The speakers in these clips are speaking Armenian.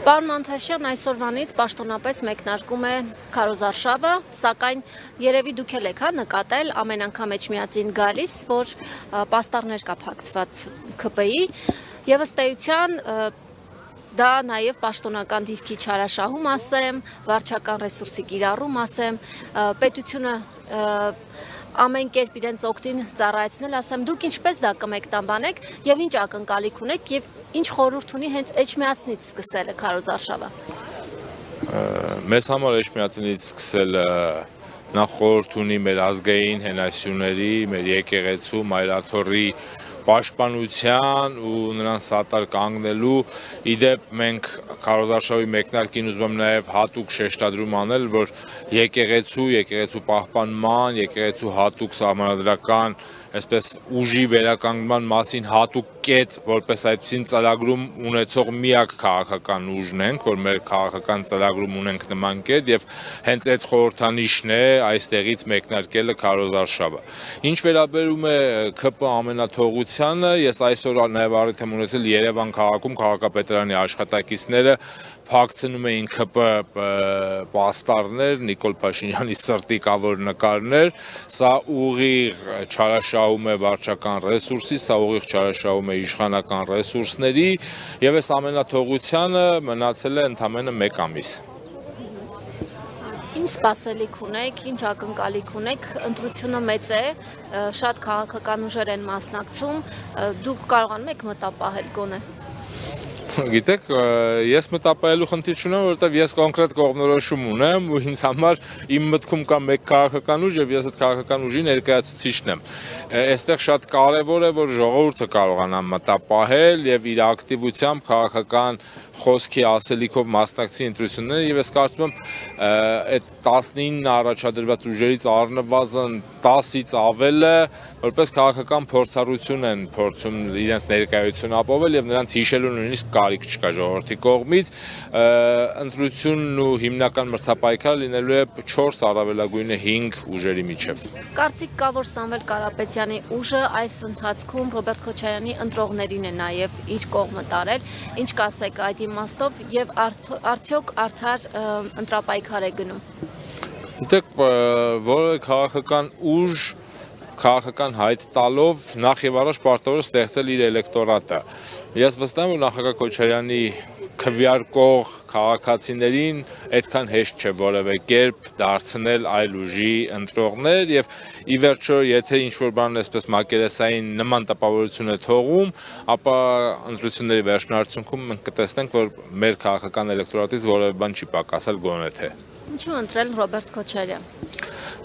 Պարոն Մանթաշյան, այսօրվանից պաշտոնապես մեկնարկում է քարոզարշավը, սակայն երևի դուք էլ եք նկատել ամեն անգամ էջմիածին գալիս, որ պաստառներ կա փակցված ՔՊ-ի եւ ըստ էության դա նաև պաշտոնական դիրքի չարաշահում ասեմ, վարչական ռեսուրսի կիրառում ասեմ, պետությունը ամեն կերպ իրենց օգտին ծառայեցնել, ասեմ, դուք ինչպես դա կմեկնաբանեք եւ ինչ ակնկալիք ունեք եւ ինչ խորհուրդ ունի հենց էջմիածնից սկսելը քարոզարշավը։ Մեզ համար էջմիածնից սկսելը նախ խորհուրդ ունի մեր ազգային հենասյուների, մեր եկեղեցու, մայրաթոռի պաշտպանության ու նրան սատար կանգնելու իդեպ մենք քարոզարշավի մեկնարկին ուզում եմ նաև հատուկ շեշտադրում անել, որ եկեղեցու պահպանման, եկեղեցու հատուկ սահմանադրական այսպես ուժի վերականգնման մասին հատուկ կետ, որպես այդպիսին ծրագրում ունեցող միակ քաղաքական ուժն ենք, որ մեր քաղաքական ծրագրում ունենք նման կետ եւ հենց այդ խորհրդանիշն է այստեղից մեկնարկելը քարոզարշավը։ Ինչ վերաբերում է ՔՊ ամենաթողությանը, ես այսօր նաև առիթ եմ ունեցել Երևան քաղաքում քաղաքապետարանի աշխատակիցները փակցնում էին ՔՊ պաստառներ, Նիկոլ Փաշինյանի սրտի կավոր նկարներ, սա ուղիղ չարաշահում է վարչական ռեսուրսի, սա ուղիղ չարաշահում է իշխանական ռեսուրսների եւ այս ամենաթողությանը մնացել է ընդամենը 1 ամիս։ Ինչ սպասելիք ունեք, ինչ ակնկալիք ունեք, ընտրությունը մեծ է, շատ քաղաքական ուժեր են մասնակցում, դուք կարողանում եք մտապահել գոնե։ Գիտեք, ես մտապահելու խնդիր չունեմ, որովհետև ես կոնկրետ կողմնորոշում ունեմ ու ինձ համար իմ մտքում կա մեկ քաղաքական ուժ եւ ես այդ քաղաքական ուժի ներկայացուցիչն եմ։ Այստեղ շատ կարեւոր է, որ ժողովուրդը կարողանա մտապահել եւ իր ակտիվությամբ քաղաքական խոսքի ասելիքով մասնակցի ընտրությունները եւ ես կարծում եմ այդ 19 առաջադրված ուժերից առնվազն 10-ից ավելը որպես քաղաքական փորձառություն են փորձում իրենց ներկայությունը ապահովել եւ նրանց հիշելու նույնիսկ կարիք չկա ժողովրդի կողմից, ընտրությունն ու հիմնական մրցապայքարը լինելու է 4 առավելագույնը 5 ուժերի միջև։ Կարծիք կա, որ Սամվել Կարապետյանի ուժը այս ընթացքում Ռոբերտ Քոչարյանի ընտրողներին է նաև իր կողմը տարել, ինչ կասեք այդ իմաստով եւ արդյոք արդար ընտրապայքար է գնում։ Գիտեք, որը քաղաքական ուժ քաղաքական հայտ տալով նախ եւ առաջ պարտավոր է ստեղծել իր էլեկտորատը։ Ես վստահ եմ, որ նախագահ Քոչարյանի քվեարկող քաղաքացիներին այդքան հեշտ չէ որևէ կերպ դարձնել այլ ուժի ընտրողներ եւ ի վերջո եթե ինչ-որ բան այսպես մակերեսային նման տպավորություն է թողում, ապա ընտրությունների վերջնարդյունքում մենք կտեսնենք, որ մեր քաղաքական էլեկտորատից որևէ բան չի պակասել գոնե թե։ Ինչու ընտրել Ռոբերտ Քոչարյան։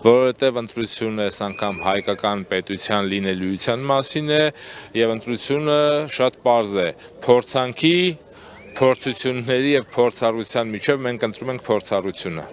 Որովհետև ընտրությունը այս անգամ հայկական պետության լինելիության մասին է եւ ընտրությունը շատ պարզ է փորձանքի, փորձությունների եւ փորձառության միջև մենք ընտրում ենք փորձառությունը։